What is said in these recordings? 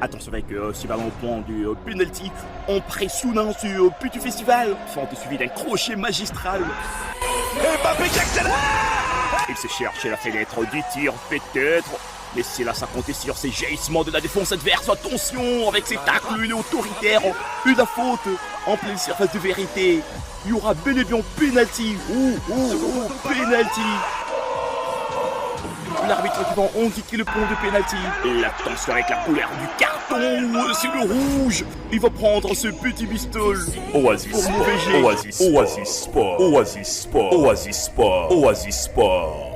Attention avec ce ballon au point du penalty. On pressionnant ce petit festival. Fente suivi d'un crochet magistral. Mbappé qui accélère. Il se cherche la fenêtre du tir peut-être. Laissez-la ça compter sur ces jaillissements de la défense adverse. Attention avec ses tacles autoritaires. Une faute en pleine surface de vérité. Il y aura bel et bien penalty. Penalty. L'arbitre qui va indiquer le point de penalty. L'attention avec la couleur du carton. C'est le rouge. Il va prendre ce petit bistol. Oasis pour Sport. mauvais jet. Oasis Sport. Oasis Sport. Oasis Sport. Oasis Sport.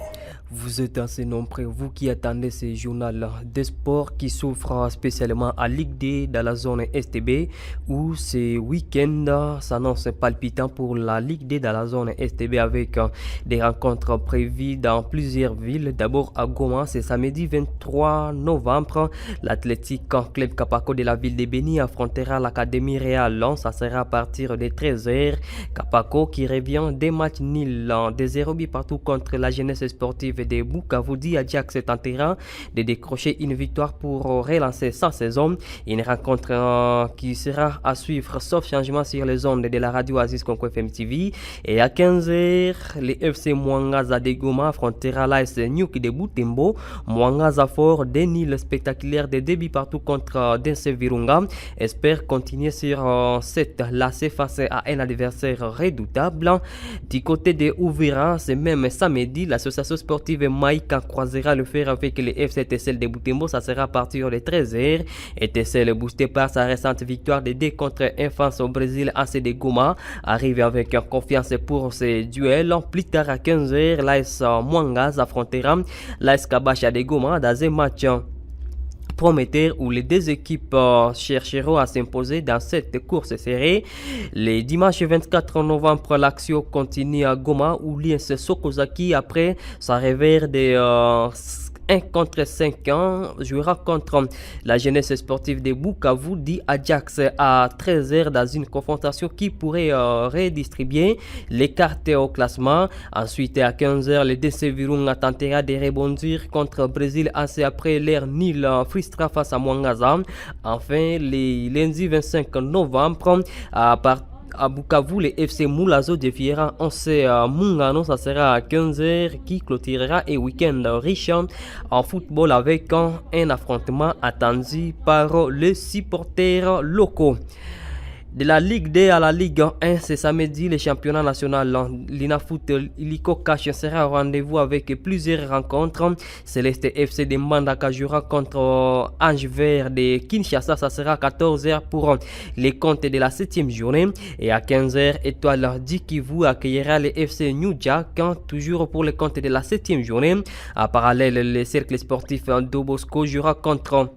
Vous êtes assez nombreux, vous qui attendez ce journal des sports qui s'offre spécialement à Ligue D dans la zone STB, où ce week-end s'annonce palpitant pour la Ligue D dans la zone STB avec des rencontres prévues dans plusieurs villes. D'abord à Goma, c'est samedi 23 novembre, l'Athletic Club Kapako de la ville de Beni affrontera l'Académie Real. Ça sera à partir de 13h. Kapako qui revient des matchs nuls, des 0 buts partout contre la jeunesse sportive de Bukavu. Ajax tentera de décrocher une victoire pour relancer sa saison. Une rencontre qui sera à suivre sauf changement sur les ondes de la radio Oasis Conco FM TV. Et à 15h, le FC Mwangaza de Goma affrontera l'AS Nyuki de Butembo. Mwangaza fort des nuls spectaculaires de début partout contre Dense Virunga espère continuer sur cette lacée face à un adversaire redoutable. Du côté de Ouvira, c'est même samedi, l'association sportive Maïka croisera le fer avec le FC TCL de Butembo. Ça sera à partir de 13h. Et TCL, boosté par sa récente victoire de 2 contre 1 face au Brésil AC de Goma, arrive avec confiance pour ce duel. Plus tard à 15h, l'AS Mwangas affrontera l'AS Kabacha de Goma dans un match prometteur où les deux équipes chercheront à s'imposer dans cette course serrée. Le dimanche 24 novembre, l'action continue à Goma où l'IS Sokozaki, après sa revers de 1 contre 5 ans, jouera contre la jeunesse sportive de Bukavu dit Ajax à 13h dans une confrontation qui pourrait redistribuer les cartes au classement. Ensuite à 15h, le DC Virunga tentera de rebondir contre Brésil AC après l'air nul frustra face à Mwangaza. Enfin, le lundi 25 novembre, à Bukavu, le FC Moulazo défiera Mungano. Ça sera à 15h qui clôturera un week-end riche en football avec un affrontement attendu par les supporters locaux. De la Ligue D à la Ligue 1, c'est samedi, le championnat national. L'Inafoot Illico Cash sera au rendez-vous avec plusieurs rencontres. Céleste FC de Mbandaka jouera contre Ange Vert de Kinshasa. Ça sera à 14h pour les comptes de la 7e journée. Et à 15h, Étoile d'Ikivu accueillera le FC New Jack, toujours pour les comptes de la 7e journée. En parallèle, le cercle sportif d'Obosco jouera contre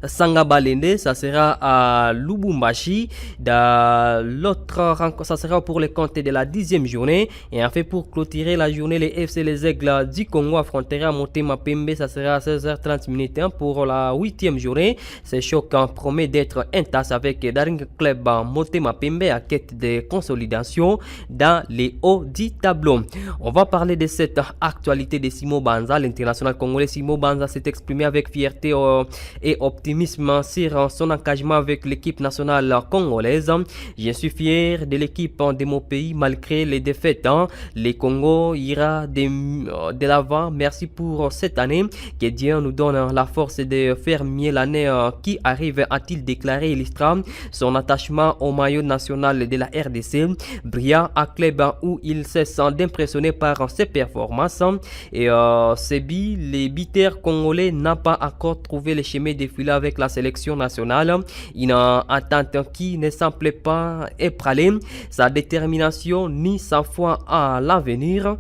Sangabalende, ça sera à Lubumbashi. Dans l'autre rencontre, ça sera pour les comptes de la 10e journée. Et enfin, pour clôturer la journée, les FC Les Aigles du Congo affrontera Motema Pembe. Ça sera à 16h30 pour la 8e journée. Ce choc promet d'être intense avec Daring Club Motema Pembe à quête de consolidation dans les hauts du tableau. On va parler de cette actualité de Simo Banza. L'international congolais Simo Banza s'est exprimé avec fierté et optimisme sur son engagement avec l'équipe nationale congolaise. Je suis fier de l'équipe de mon pays malgré les défaites. Le Congo ira de l'avant. Merci pour cette année. Que Dieu nous donne la force de faire mieux l'année qui arrive, a-t-il déclaré. Illustra son attachement au maillot national de la RDC. Brillant à club où il cesse d'impressionner par ses performances. Et Sebi, les beaters congolais n'ont pas encore trouvé le chemin de filer avec la sélection nationale. Une attente qui ne semble pas ébranler sa détermination ni sa foi à l'avenir.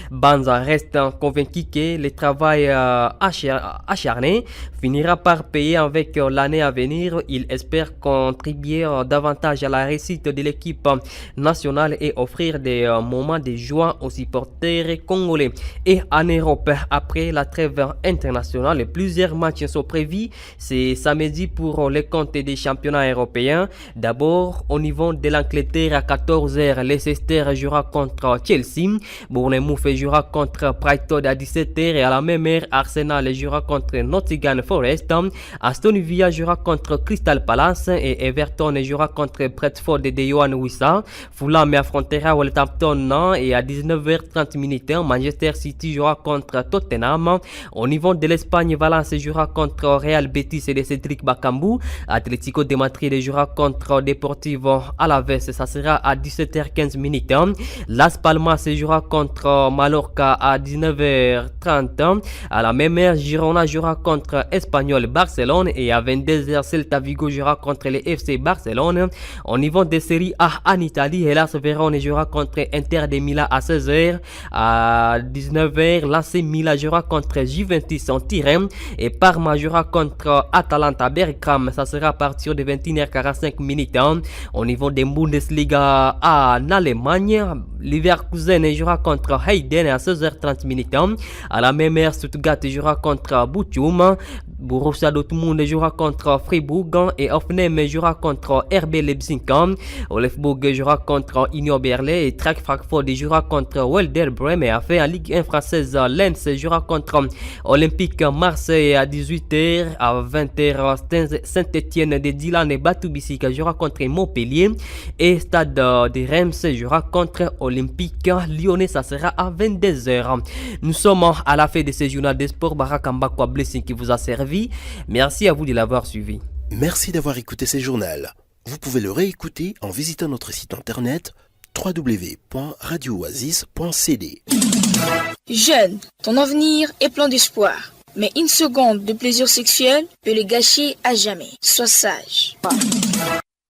Banza reste convaincu que le travail acharné finira par payer avec l'année à venir. Il espère contribuer davantage à la réussite de l'équipe nationale et offrir des moments de joie aux supporters congolais. Et en Europe, après la trêve internationale, plusieurs matchs sont prévus. C'est samedi pour les comptes des championnats européens. D'abord, au niveau de l'Angleterre, à 14h, Leicester jouera contre Chelsea. Bournemouth Bournemouth jouera contre Brighton à 17h et à la même heure, Arsenal jouera contre Nottingham Forest, Aston Villa jouera contre Crystal Palace et Everton jouera contre Brentford de Yohan Wissa. Fulham affrontera Wolverhampton et à 19h30 Manchester City jouera contre Tottenham. Au niveau de l'Espagne, Valence jouera contre Real Betis et de Cédric Bakambu. Atlético de Madrid jouera contre Deportivo Alaves, ça sera à 17h15. Las Palmas jouera contre Mallorca à 19h30. À la même heure, Girona jouera contre Espanyol Barcelone et à 22h, Celta Vigo jouera contre le FC Barcelone. Au niveau des séries A en Italie, Hellas Vérone jouera contre Inter de Milan à 16h. À 19h, l'AC Milan jouera contre Juventus en Turin et Parma jouera contre Atalanta Bergame. Ça sera à partir de 21h45. Au niveau des Bundesliga en Allemagne, Leverkusen jouera contre Heiden à 16h30. À la même heure, Stuttgart jouera contre Bochum. Borussia Dortmund jouera contre Fribourg et Hoffenheim jouera contre RB Leipzig. Wolfsburg jouera contre Union Berlin et Eintracht Francfort jouera contre Werder Bremen. Et enfin en Ligue 1 française, Lens jouera contre Olympique Marseille à 18h. À 20h, Saint-Etienne de Dylan et Batoubissik jouera contre Montpellier et Stade de Reims jouera contre Olympique Lyonnais. Ça sera à 22h. Nous sommes à la fin de ce journal des sports. Barakamba Kwa Blessing qui vous a servi. Merci à vous de l'avoir suivi. Merci d'avoir écouté ce journal. Vous pouvez le réécouter en visitant notre site internet www.radiooasis.cd. Jeune, ton avenir est plein d'espoir. Mais une seconde de plaisir sexuel peut le gâcher à jamais. Sois sage.